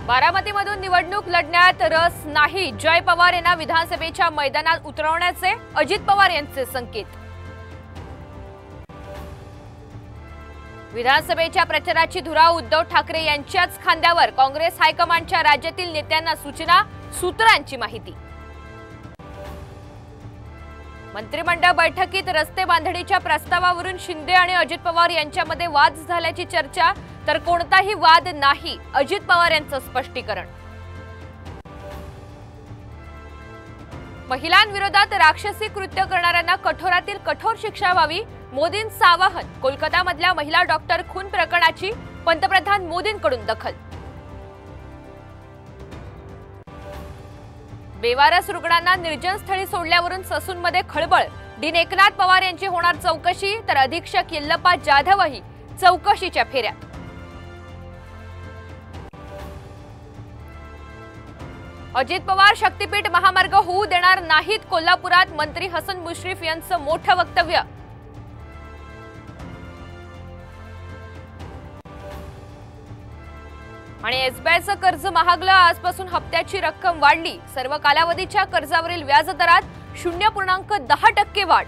बारामतीमधून निवडणूक लढण्यात रस नाही, जय पवार यांना विधानसभेच्या मैदानात उतरवण्याचे अजित पवार यांचे संकेत। विधानसभेच्या प्रचाराची धुरा उद्धव ठाकरे यांच्याच खांद्यावर, काँग्रेस हायकमांडच्या राज्यातील नेत्यांना सूचना, सूत्रांची माहिती। मंत्रिमंडळ बैठकीत रस्ते बांधणीच्या प्रस्तावावरून शिंदे आणि अजित पवार यांच्यामध्ये वाद झाल्याची चर्चा, तर कोणताही वाद नाही, अजित पवार यांचं स्पष्टीकरण। महिलांविरोधात राक्षसी कृत्य करणाऱ्यांना कठोरातील कठोर शिक्षा व्हावी, मोदींचं आवाहन। कोलकातामधल्या महिला डॉक्टर खून प्रकरणाची पंतप्रधान मोदींकडून दखल। बेवारस रुग्णांना निर्जन स्थळी सोडल्यावरून ससूनमध्ये खळबळ, डीन एकनाथ पवार यांची होणार चौकशी, तर अधीक्षक येल्लप्पा जाधवही चौकशीच्या फेऱ्यात। अजित पवार शक्तीपीठ महामार्ग होऊ देणार नाहीत, कोल्हापुरात मंत्री हसन मुश्रीफ यांचं मोठं वक्तव्य। आणि एसबीआयचं कर्ज महागलं, आजपासून हप्त्याची रक्कम वाढली, सर्व कालावधीच्या कर्जावरील व्याजदरात 0.10% वाढ।